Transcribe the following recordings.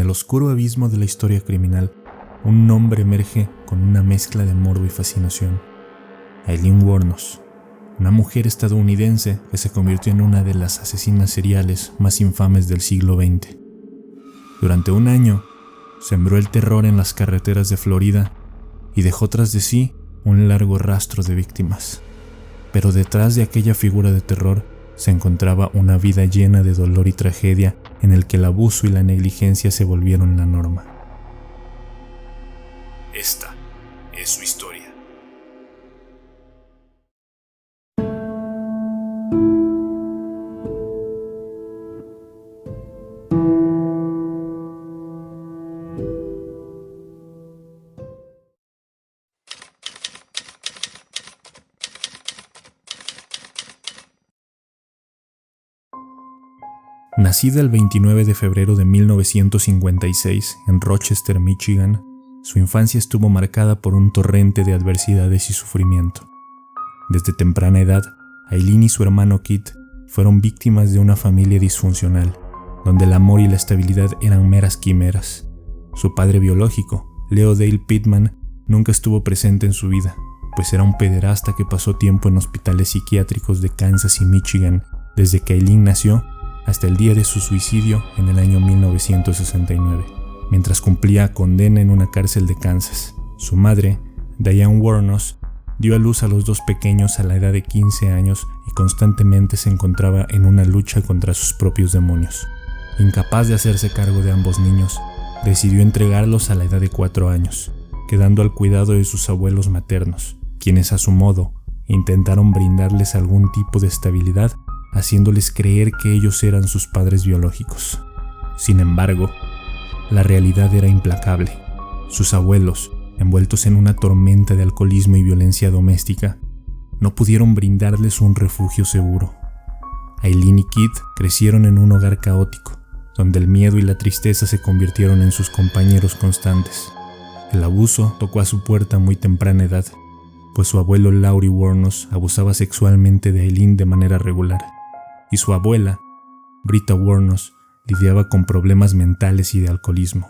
el oscuro abismo de la historia criminal, un nombre emerge con una mezcla de morbo y fascinación. Aileen Wuornos, una mujer estadounidense que se convirtió en una de las asesinas seriales más infames del siglo XX. Durante un año, sembró el terror en las carreteras de Florida y dejó tras de sí un largo rastro de víctimas. Pero detrás de aquella figura de terror se encontraba una vida llena de dolor y tragedia en el que el abuso y la negligencia se volvieron la norma. Esta es su historia. Nacida el 29 de febrero de 1956 en Rochester, Michigan, su infancia estuvo marcada por un torrente de adversidades y sufrimiento. Desde temprana edad, Aileen y su hermano Kit fueron víctimas de una familia disfuncional, donde el amor y la estabilidad eran meras quimeras. Su padre biológico, Leo Dale Pittman, nunca estuvo presente en su vida, pues era un pederasta que pasó tiempo en hospitales psiquiátricos de Kansas y Michigan desde que Aileen nació hasta el día de su suicidio en el año 1969, mientras cumplía condena en una cárcel de Kansas. Su madre, Diane Wuornos, dio a luz a los dos pequeños a la edad de 15 años y constantemente se encontraba en una lucha contra sus propios demonios. Incapaz de hacerse cargo de ambos niños, decidió entregarlos a la edad de 4 años, quedando al cuidado de sus abuelos maternos, quienes a su modo intentaron brindarles algún tipo de estabilidad, haciéndoles creer que ellos eran sus padres biológicos. Sin embargo, la realidad era implacable. Sus abuelos, envueltos en una tormenta de alcoholismo y violencia doméstica, no pudieron brindarles un refugio seguro. Aileen y Kit crecieron en un hogar caótico, donde el miedo y la tristeza se convirtieron en sus compañeros constantes. El abuso tocó a su puerta a muy temprana edad, pues su abuelo Laurie Wuornos abusaba sexualmente de Aileen de manera regular, y su abuela, Britta Wuornos, lidiaba con problemas mentales y de alcoholismo.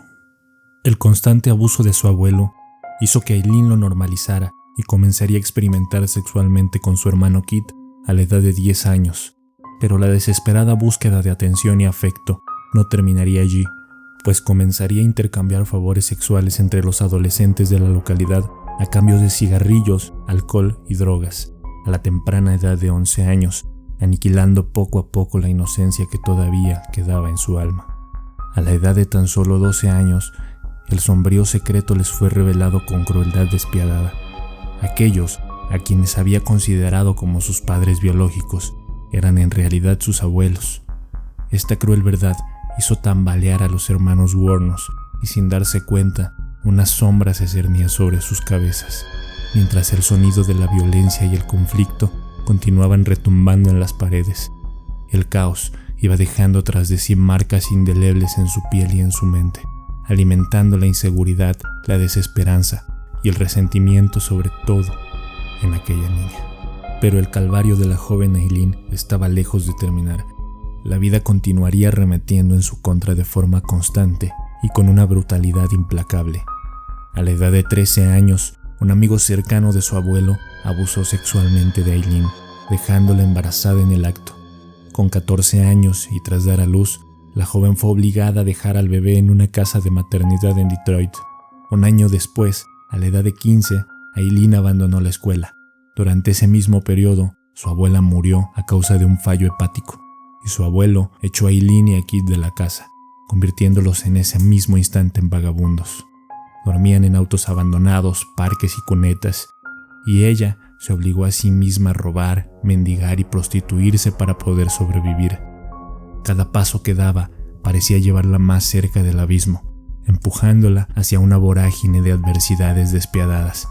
El constante abuso de su abuelo hizo que Aileen lo normalizara y comenzaría a experimentar sexualmente con su hermano Kit a la edad de 10 años, pero la desesperada búsqueda de atención y afecto no terminaría allí, pues comenzaría a intercambiar favores sexuales entre los adolescentes de la localidad a cambio de cigarrillos, alcohol y drogas, a la temprana edad de 11 años, aniquilando poco a poco la inocencia que todavía quedaba en su alma. A la edad de tan solo 12 años, el sombrío secreto les fue revelado con crueldad despiadada. Aquellos a quienes había considerado como sus padres biológicos eran en realidad sus abuelos. Esta cruel verdad hizo tambalear a los hermanos Wuornos y sin darse cuenta, una sombra se cernía sobre sus cabezas, mientras el sonido de la violencia y el conflicto continuaban retumbando en las paredes. El caos iba dejando tras de sí marcas indelebles en su piel y en su mente, alimentando la inseguridad, la desesperanza y el resentimiento sobre todo en aquella niña. Pero el calvario de la joven Aileen estaba lejos de terminar. La vida continuaría arremetiendo en su contra de forma constante y con una brutalidad implacable. A la edad de 13 años, un amigo cercano de su abuelo abusó sexualmente de Aileen, dejándola embarazada en el acto. Con 14 años y tras dar a luz, la joven fue obligada a dejar al bebé en una casa de maternidad en Detroit. Un año después, a la edad de 15, Aileen abandonó la escuela. Durante ese mismo periodo, su abuela murió a causa de un fallo hepático, y su abuelo echó a Aileen y a Kit de la casa, convirtiéndolos en ese mismo instante en vagabundos. Dormían en autos abandonados, parques y cunetas, y ella se obligó a sí misma a robar, mendigar y prostituirse para poder sobrevivir. Cada paso que daba parecía llevarla más cerca del abismo, empujándola hacia una vorágine de adversidades despiadadas.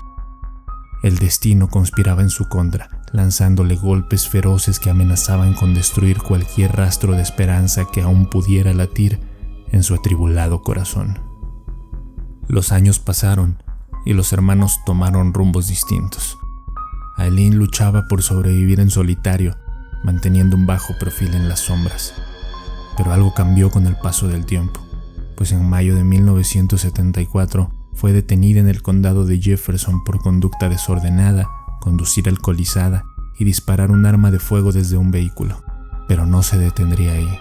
El destino conspiraba en su contra, lanzándole golpes feroces que amenazaban con destruir cualquier rastro de esperanza que aún pudiera latir en su atribulado corazón. Los años pasaron y los hermanos tomaron rumbos distintos. Aileen luchaba por sobrevivir en solitario, manteniendo un bajo perfil en las sombras. Pero algo cambió con el paso del tiempo. pues en mayo de 1974 fue detenida en el condado de Jefferson por conducta desordenada, conducir alcoholizada y disparar un arma de fuego desde un vehículo. Pero no se detendría ahí.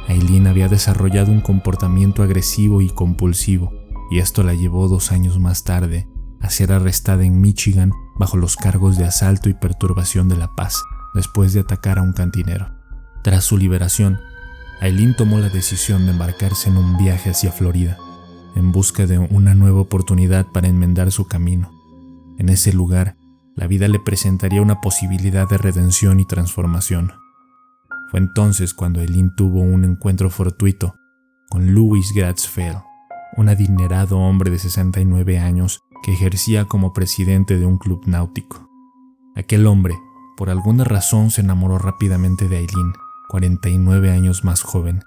Aileen había desarrollado un comportamiento agresivo y compulsivo, y esto la llevó 2 años más tarde a ser arrestada en Michigan bajo los cargos de asalto y perturbación de la paz, después de atacar a un cantinero. Tras su liberación, Aileen tomó la decisión de embarcarse en un viaje hacia Florida, en busca de una nueva oportunidad para enmendar su camino. En ese lugar, la vida le presentaría una posibilidad de redención y transformación. Fue entonces cuando Aileen tuvo un encuentro fortuito con Louis Gratzfeld, un adinerado hombre de 69 años que ejercía como presidente de un club náutico. Aquel hombre, por alguna razón, se enamoró rápidamente de Aileen, 49 años más joven,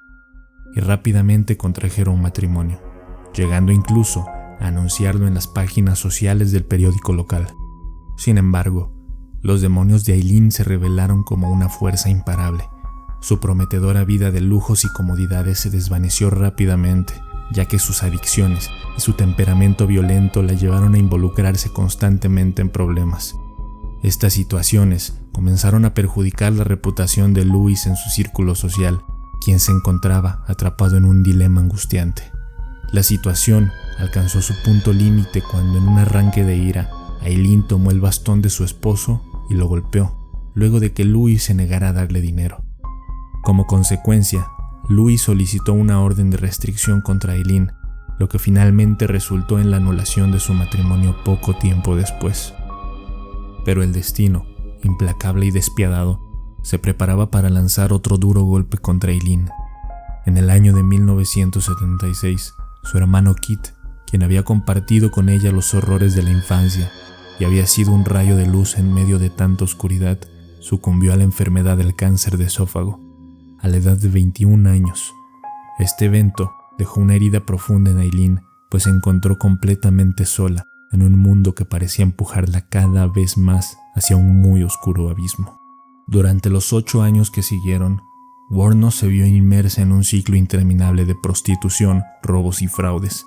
y rápidamente contrajeron matrimonio, llegando incluso a anunciarlo en las páginas sociales del periódico local. Sin embargo, los demonios de Aileen se revelaron como una fuerza imparable. Su prometedora vida de lujos y comodidades se desvaneció rápidamente, ya que sus adicciones y su temperamento violento la llevaron a involucrarse constantemente en problemas. Estas situaciones comenzaron a perjudicar la reputación de Louis en su círculo social, quien se encontraba atrapado en un dilema angustiante. La situación alcanzó su punto límite cuando, en un arranque de ira, Aileen tomó el bastón de su esposo y lo golpeó, luego de que Louis se negara a darle dinero. Como consecuencia, Louis solicitó una orden de restricción contra Aileen, lo que finalmente resultó en la anulación de su matrimonio poco tiempo después. Pero el destino, implacable y despiadado, se preparaba para lanzar otro duro golpe contra Aileen. En el año de 1976, su hermano Kit, quien había compartido con ella los horrores de la infancia y había sido un rayo de luz en medio de tanta oscuridad, sucumbió a la enfermedad del cáncer de esófago, a la edad de 21 años. Este evento dejó una herida profunda en Aileen, pues se encontró completamente sola en un mundo que parecía empujarla cada vez más hacia un muy oscuro abismo. Durante los 8 años que siguieron, Wuornos se vio inmersa en un ciclo interminable de prostitución, robos y fraudes.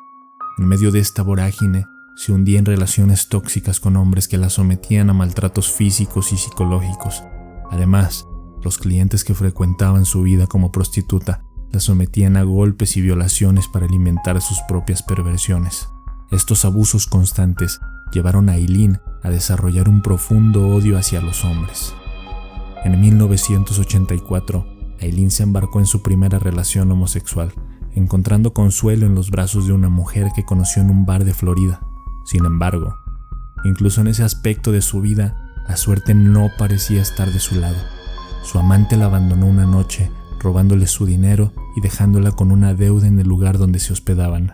En medio de esta vorágine, se hundía en relaciones tóxicas con hombres que la sometían a maltratos físicos y psicológicos. Además, los clientes que frecuentaban su vida como prostituta la sometían a golpes y violaciones para alimentar sus propias perversiones. Estos abusos constantes llevaron a Aileen a desarrollar un profundo odio hacia los hombres. En 1984, Aileen se embarcó en su primera relación homosexual, encontrando consuelo en los brazos de una mujer que conoció en un bar de Florida. Sin embargo, incluso en ese aspecto de su vida, la suerte no parecía estar de su lado. Su amante la abandonó una noche, robándole su dinero y dejándola con una deuda en el lugar donde se hospedaban.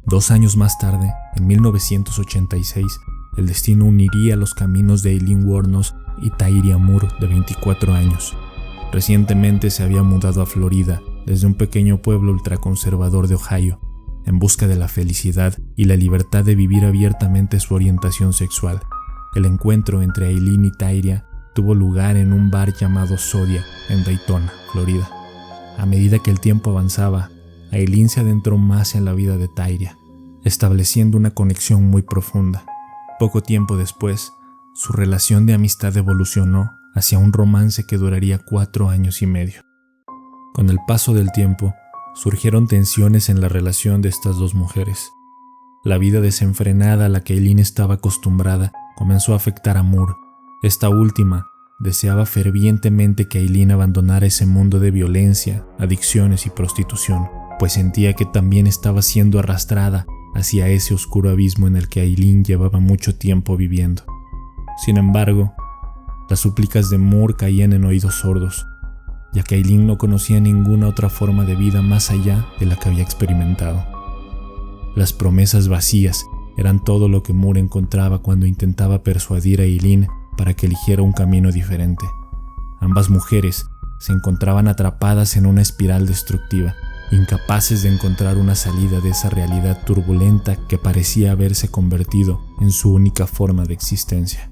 2 años más tarde, en 1986, el destino uniría los caminos de Aileen Wuornos y Tyria Moore, de 24 años. Recientemente se había mudado a Florida desde un pequeño pueblo ultraconservador de Ohio, en busca de la felicidad y la libertad de vivir abiertamente su orientación sexual. El encuentro entre Aileen y Tyria tuvo lugar en un bar llamado Zodiac en Daytona, Florida. A medida que el tiempo avanzaba, Aileen se adentró más en la vida de Tyria, estableciendo una conexión muy profunda. Poco tiempo después, su relación de amistad evolucionó hacia un romance que duraría 4 años y medio. Con el paso del tiempo, surgieron tensiones en la relación de estas dos mujeres. La vida desenfrenada a la que Aileen estaba acostumbrada comenzó a afectar a Moore. Esta última deseaba fervientemente que Aileen abandonara ese mundo de violencia, adicciones y prostitución, pues sentía que también estaba siendo arrastrada hacia ese oscuro abismo en el que Aileen llevaba mucho tiempo viviendo. Sin embargo, las súplicas de Moore caían en oídos sordos, ya que Aileen no conocía ninguna otra forma de vida más allá de la que había experimentado. Las promesas vacías eran todo lo que Moore encontraba cuando intentaba persuadir a Aileen para que eligiera un camino diferente. Ambas mujeres se encontraban atrapadas en una espiral destructiva, incapaces de encontrar una salida de esa realidad turbulenta que parecía haberse convertido en su única forma de existencia.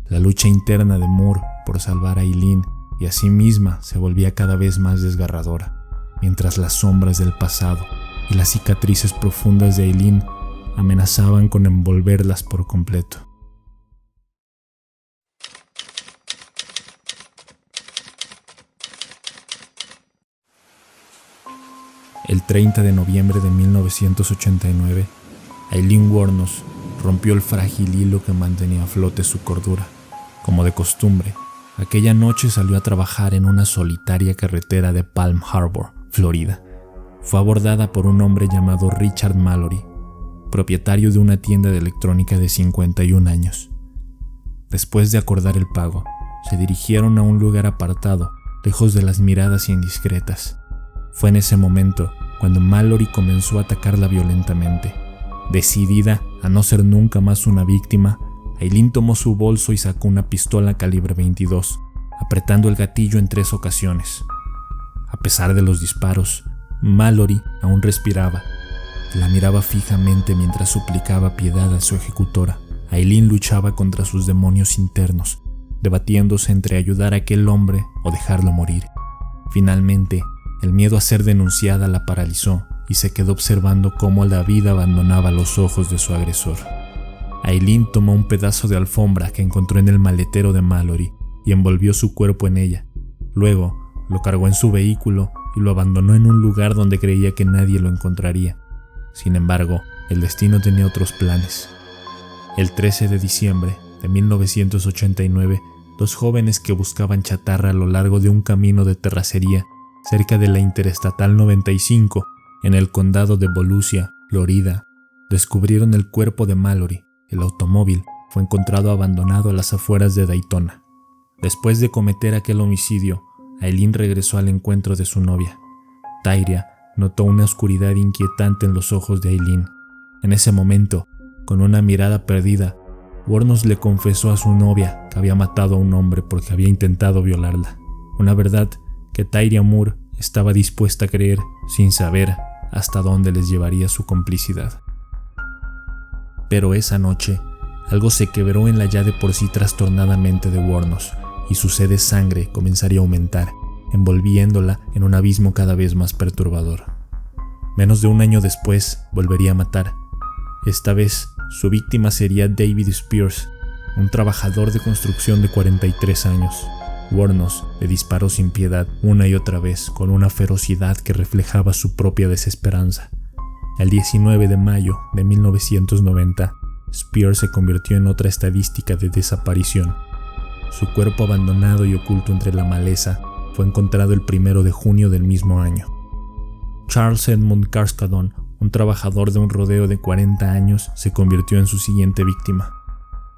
La lucha interna de Moore por salvar a Aileen y a sí misma se volvía cada vez más desgarradora. mientras las sombras del pasado y las cicatrices profundas de Eileen amenazaban con envolverlas por completo. El 30 de noviembre de 1989, Eileen Wuornos rompió el frágil hilo que mantenía a flote su cordura. Como de costumbre, aquella noche salió a trabajar en una solitaria carretera de Palm Harbor, Florida. Fue abordada por un hombre llamado Richard Mallory, propietario de una tienda de electrónica de 51 años. Después de acordar el pago, se dirigieron a un lugar apartado, lejos de las miradas indiscretas. Fue en ese momento cuando Mallory comenzó a atacarla violentamente. Decidida a no ser nunca más una víctima, Eileen tomó su bolso y sacó una pistola calibre 22, apretando el gatillo en 3 ocasiones. A pesar de los disparos, Mallory aún respiraba. La miraba fijamente mientras suplicaba piedad a su ejecutora. Eileen luchaba contra sus demonios internos, debatiéndose entre ayudar a aquel hombre o dejarlo morir. Finalmente, el miedo a ser denunciada la paralizó y se quedó observando cómo la vida abandonaba los ojos de su agresor. Eileen tomó un pedazo de alfombra que encontró en el maletero de Mallory y envolvió su cuerpo en ella. Luego, lo cargó en su vehículo y lo abandonó en un lugar donde creía que nadie lo encontraría. Sin embargo, el destino tenía otros planes. El 13 de diciembre de 1989, 2 jóvenes que buscaban chatarra a lo largo de un camino de terracería cerca de la Interestatal 95, en el condado de Volusia, Florida, descubrieron el cuerpo de Mallory. El automóvil fue encontrado abandonado a las afueras de Daytona. Después de cometer aquel homicidio, Eileen regresó al encuentro de su novia. Tyria notó una oscuridad inquietante en los ojos de Eileen. En ese momento, con una mirada perdida, Wuornos le confesó a su novia que había matado a un hombre porque había intentado violarla. Una verdad que Tyria Moore estaba dispuesta a creer sin saber hasta dónde les llevaría su complicidad. Pero esa noche, algo se quebró en la ya de por sí trastornada mente de Wuornos y su sed de sangre comenzaría a aumentar, envolviéndola en un abismo cada vez más perturbador. Menos de un año después, volvería a matar. Esta vez, su víctima sería David Spears, un trabajador de construcción de 43 años. Wuornos le disparó sin piedad una y otra vez con una ferocidad que reflejaba su propia desesperanza. El 19 de mayo de 1990, Spears se convirtió en otra estadística de desaparición. Su cuerpo abandonado y oculto entre la maleza fue encontrado el 1 de junio del mismo año. Charles Edmund Carskadon, un trabajador de un rodeo de 40 años, se convirtió en su siguiente víctima.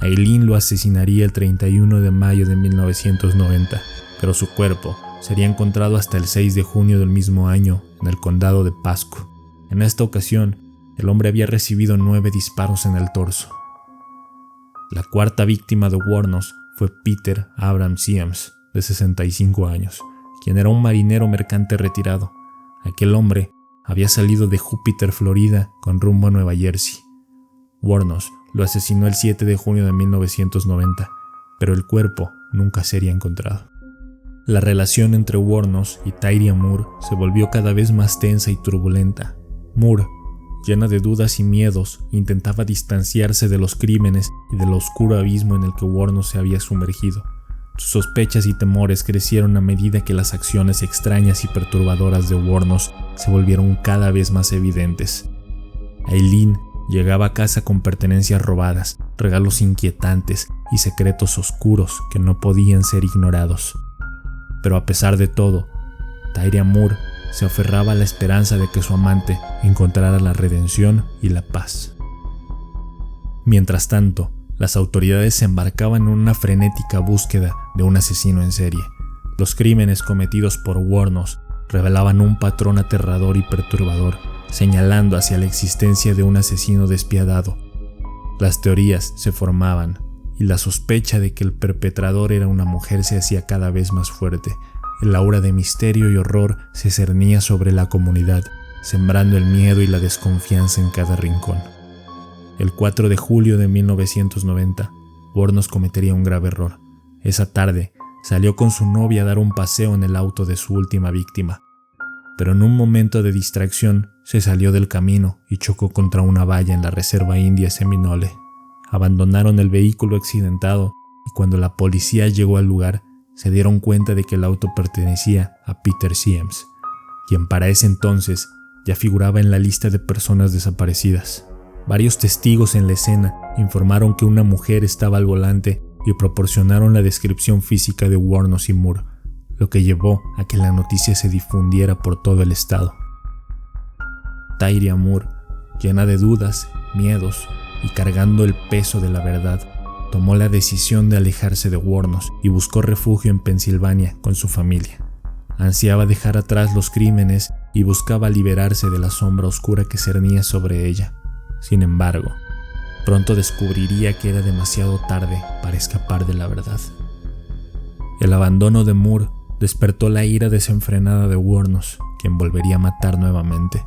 Eileen lo asesinaría el 31 de mayo de 1990, pero su cuerpo sería encontrado hasta el 6 de junio del mismo año en el condado de Pasco. En esta ocasión, el hombre había recibido 9 disparos en el torso. La cuarta víctima de Wuornos fue Peter Abram Sims, de 65 años, quien era un marinero mercante retirado. Aquel hombre había salido de Júpiter, Florida, con rumbo a Nueva Jersey. Wuornos lo asesinó el 7 de junio de 1990, pero el cuerpo nunca sería encontrado. La relación entre Wuornos y Tyria Moore se volvió cada vez más tensa y turbulenta. Moore, llena de dudas y miedos, intentaba distanciarse de los crímenes y del oscuro abismo en el que Wuornos se había sumergido. Sus sospechas y temores crecieron a medida que las acciones extrañas y perturbadoras de Wuornos se volvieron cada vez más evidentes. Eileen llegaba a casa con pertenencias robadas, regalos inquietantes y secretos oscuros que no podían ser ignorados. Pero a pesar de todo, Tyria Moore se aferraba a la esperanza de que su amante encontrara la redención y la paz. Mientras tanto, las autoridades se embarcaban en una frenética búsqueda de un asesino en serie. Los crímenes cometidos por Wuornos revelaban un patrón aterrador y perturbador, señalando hacia la existencia de un asesino despiadado. Las teorías se formaban y la sospecha de que el perpetrador era una mujer se hacía cada vez más fuerte. El aura de misterio y horror se cernía sobre la comunidad, sembrando el miedo y la desconfianza en cada rincón. El 4 de julio de 1990, Wuornos cometería un grave error. Esa tarde, salió con su novia a dar un paseo en el auto de su última víctima. pero en un momento de distracción se salió del camino y chocó contra una valla en la reserva india Seminole. Abandonaron el vehículo accidentado y cuando la policía llegó al lugar se dieron cuenta de que el auto pertenecía a Peter Siems, quien para ese entonces ya figuraba en la lista de personas desaparecidas. Varios testigos en la escena informaron que una mujer estaba al volante y proporcionaron la descripción física de Wuornos y Moore, lo que llevó a que la noticia se difundiera por todo el estado. Tyria Moore, llena de dudas, miedos y cargando el peso de la verdad, tomó la decisión de alejarse de Wuornos y buscó refugio en Pensilvania con su familia. Ansiaba dejar atrás los crímenes y buscaba liberarse de la sombra oscura que cernía sobre ella. Sin embargo, pronto descubriría que era demasiado tarde para escapar de la verdad. El abandono de Moore despertó la ira desenfrenada de Wuornos, quien volvería a matar nuevamente.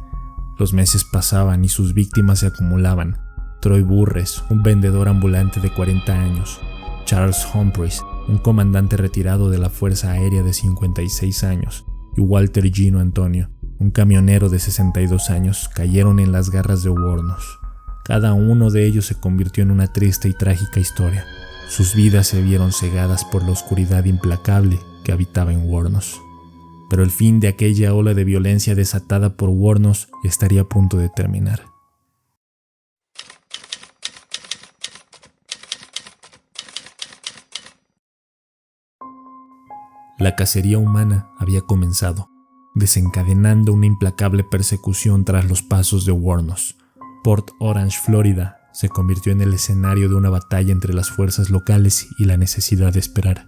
Los meses pasaban y sus víctimas se acumulaban. Troy Burress, un vendedor ambulante de 40 años, Charles Humphreys, un comandante retirado de la Fuerza Aérea de 56 años, y Walter Gino Antonio, un camionero de 62 años, cayeron en las garras de Wuornos. Cada uno de ellos se convirtió en una triste y trágica historia. Sus vidas se vieron cegadas por la oscuridad implacable que habitaba en Wuornos. Pero el fin de aquella ola de violencia desatada por Wuornos estaría a punto de terminar. La cacería humana había comenzado, desencadenando una implacable persecución tras los pasos de Wuornos. Port Orange, Florida, se convirtió en el escenario de una batalla entre las fuerzas locales y la necesidad de esperar,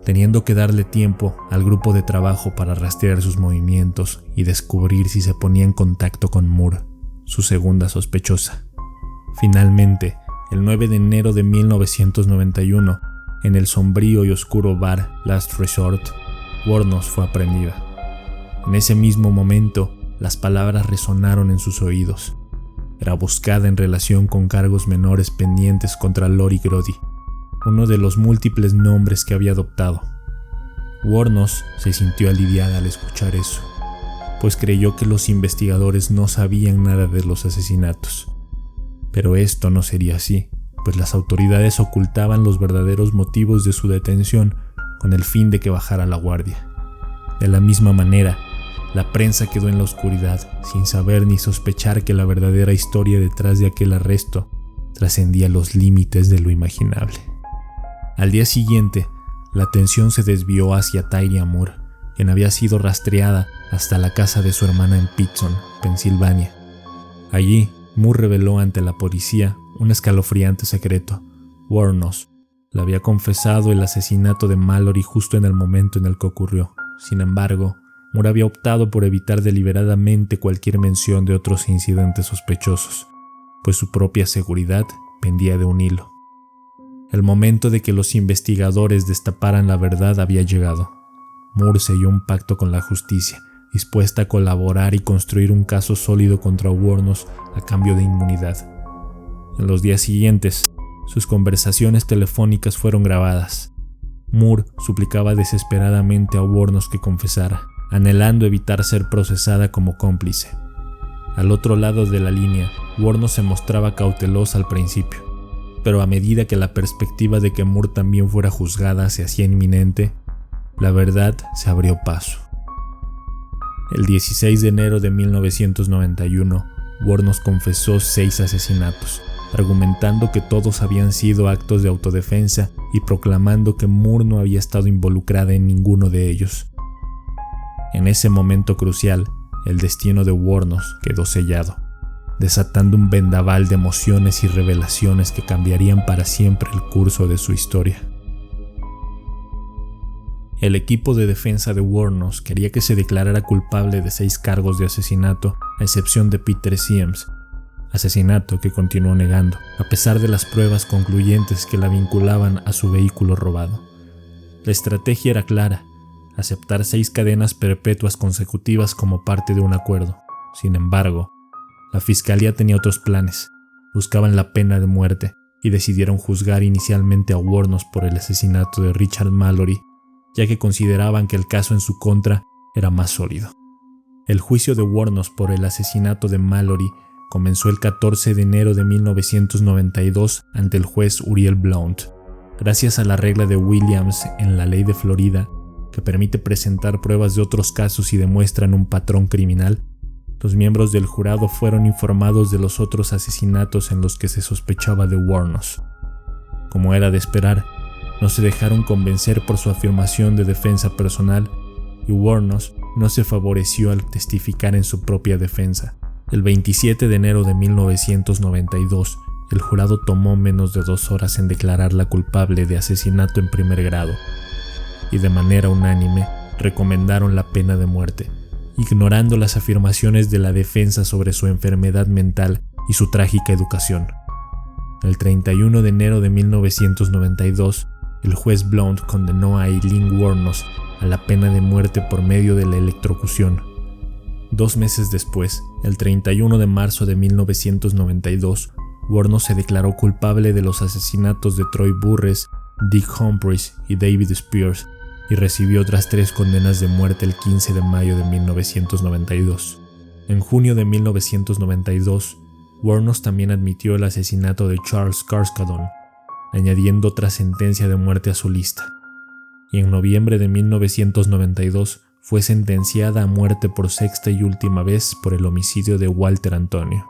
teniendo que darle tiempo al grupo de trabajo para rastrear sus movimientos y descubrir si se ponía en contacto con Moore, su segunda sospechosa. Finalmente, el 9 de enero de 1991, en el sombrío y oscuro bar Last Resort, Wuornos fue aprehendida. En ese mismo momento, las palabras resonaron en sus oídos. Era buscada en relación con cargos menores pendientes contra Lori Grody, uno de los múltiples nombres que había adoptado. Wuornos se sintió aliviada al escuchar eso, pues creyó que los investigadores no sabían nada de los asesinatos. Pero esto no sería así, pues las autoridades ocultaban los verdaderos motivos de su detención con el fin de que bajara la guardia. De la misma manera, la prensa quedó en la oscuridad, sin saber ni sospechar que la verdadera historia detrás de aquel arresto trascendía los límites de lo imaginable. Al día siguiente, la atención se desvió hacia Tyria Moore, quien había sido rastreada hasta la casa de su hermana en Pittston, Pensilvania. Allí, Moore reveló ante la policía un escalofriante secreto. Wuornos le había confesado el asesinato de Mallory justo en el momento en el que ocurrió. Sin embargo, Moore había optado por evitar deliberadamente cualquier mención de otros incidentes sospechosos, pues su propia seguridad pendía de un hilo. El momento de que los investigadores destaparan la verdad había llegado. Moore selló un pacto con la justicia, dispuesta a colaborar y construir un caso sólido contra Wuornos a cambio de inmunidad. En los días siguientes, sus conversaciones telefónicas fueron grabadas. Moore suplicaba desesperadamente a Wuornos que confesara, anhelando evitar ser procesada como cómplice. Al otro lado de la línea, Wuornos se mostraba cautelosa al principio, pero a medida que la perspectiva de que Moore también fuera juzgada se hacía inminente, la verdad se abrió paso. El 16 de enero de 1991, Wuornos confesó 6 asesinatos, argumentando que todos habían sido actos de autodefensa y proclamando que Moore no había estado involucrada en ninguno de ellos. En ese momento crucial, el destino de Wuornos quedó sellado, desatando un vendaval de emociones y revelaciones que cambiarían para siempre el curso de su historia. El equipo de defensa de Wuornos quería que se declarara culpable de 6 cargos de asesinato, a excepción de Peter Siems, asesinato que continuó negando, a pesar de las pruebas concluyentes que la vinculaban a su vehículo robado. La estrategia era clara: aceptar 6 cadenas perpetuas consecutivas como parte de un acuerdo. Sin embargo, la fiscalía tenía otros planes. Buscaban la pena de muerte y decidieron juzgar inicialmente a Wuornos por el asesinato de Richard Mallory, ya que consideraban que el caso en su contra era más sólido. El juicio de Wuornos por el asesinato de Mallory comenzó el 14 de enero de 1992 ante el juez Uriel Blount. Gracias a la regla de Williams en la ley de Florida, que permite presentar pruebas de otros casos y demuestran un patrón criminal, los miembros del jurado fueron informados de los otros asesinatos en los que se sospechaba de Wuornos. Como era de esperar, no se dejaron convencer por su afirmación de defensa personal y Wuornos no se favoreció al testificar en su propia defensa. El 27 de enero de 1992, el jurado tomó menos de 2 horas en declararla culpable de asesinato en primer grado y de manera unánime recomendaron la pena de muerte, ignorando las afirmaciones de la defensa sobre su enfermedad mental y su trágica educación. El 31 de enero de 1992, el juez Blount condenó a Aileen Wuornos a la pena de muerte por medio de la electrocución. 2 meses después, el 31 de marzo de 1992, Wuornos se declaró culpable de los asesinatos de Troy Burress, Dick Humphreys y David Spears y recibió otras 3 condenas de muerte el 15 de mayo de 1992. En junio de 1992, Wuornos también admitió el asesinato de Charles Carskadon, añadiendo otra sentencia de muerte a su lista. Y en noviembre de 1992 fue sentenciada a muerte por 6ª y última vez por el homicidio de Walter Antonio.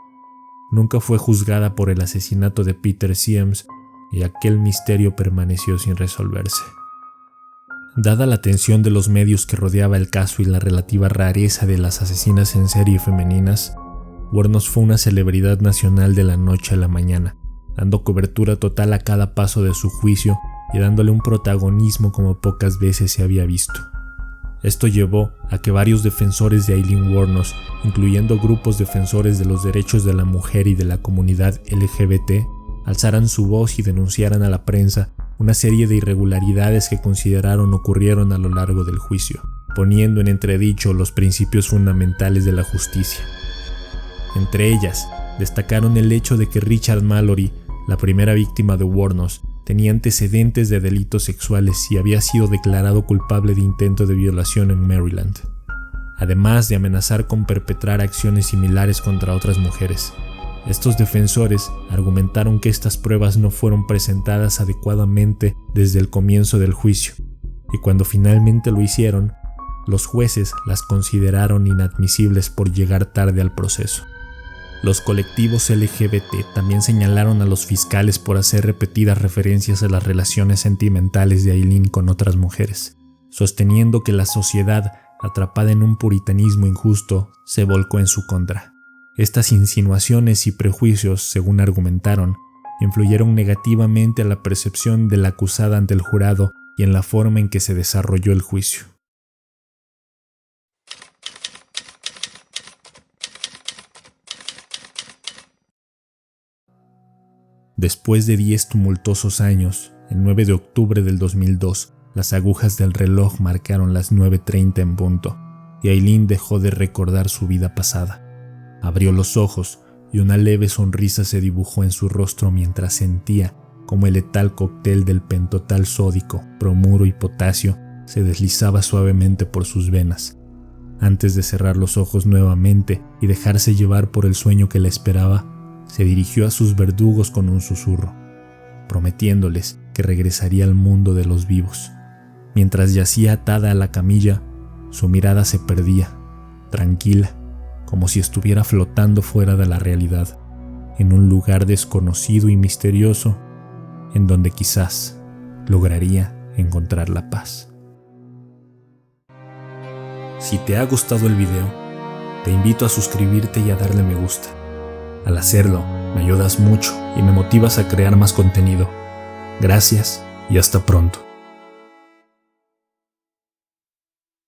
Nunca fue juzgada por el asesinato de Peter Siems y aquel misterio permaneció sin resolverse. Dada la atención de los medios que rodeaba el caso y la relativa rareza de las asesinas en serie femeninas, Wuornos fue una celebridad nacional de la noche a la mañana, dando cobertura total a cada paso de su juicio y dándole un protagonismo como pocas veces se había visto. Esto llevó a que varios defensores de Aileen Wuornos, incluyendo grupos defensores de los derechos de la mujer y de la comunidad LGBT, alzaran su voz y denunciaran a la prensa una serie de irregularidades que consideraron ocurrieron a lo largo del juicio, poniendo en entredicho los principios fundamentales de la justicia. Entre ellas, destacaron el hecho de que Richard Mallory, la primera víctima de Wuornos, tenía antecedentes de delitos sexuales y había sido declarado culpable de intento de violación en Maryland, además de amenazar con perpetrar acciones similares contra otras mujeres. Estos defensores argumentaron que estas pruebas no fueron presentadas adecuadamente desde el comienzo del juicio, y cuando finalmente lo hicieron, los jueces las consideraron inadmisibles por llegar tarde al proceso. Los colectivos LGBT también señalaron a los fiscales por hacer repetidas referencias a las relaciones sentimentales de Aileen con otras mujeres, sosteniendo que la sociedad, atrapada en un puritanismo injusto, se volcó en su contra. Estas insinuaciones y prejuicios, según argumentaron, influyeron negativamente a la percepción de la acusada ante el jurado y en la forma en que se desarrolló el juicio. Después de 10 tumultuosos años, el 9 de octubre del 2002, las agujas del reloj marcaron las 9:30 en punto, y Aileen dejó de recordar su vida pasada. Abrió los ojos y una leve sonrisa se dibujó en su rostro mientras sentía como el letal cóctel del pentotal sódico, bromuro y potasio se deslizaba suavemente por sus venas. Antes de cerrar los ojos nuevamente y dejarse llevar por el sueño que la esperaba, se dirigió a sus verdugos con un susurro, prometiéndoles que regresaría al mundo de los vivos. Mientras yacía atada a la camilla, su mirada se perdía, tranquila, como si estuviera flotando fuera de la realidad, en un lugar desconocido y misterioso, en donde quizás lograría encontrar la paz. Si te ha gustado el video, te invito a suscribirte y a darle me gusta. Al hacerlo, me ayudas mucho y me motivas a crear más contenido. Gracias y hasta pronto.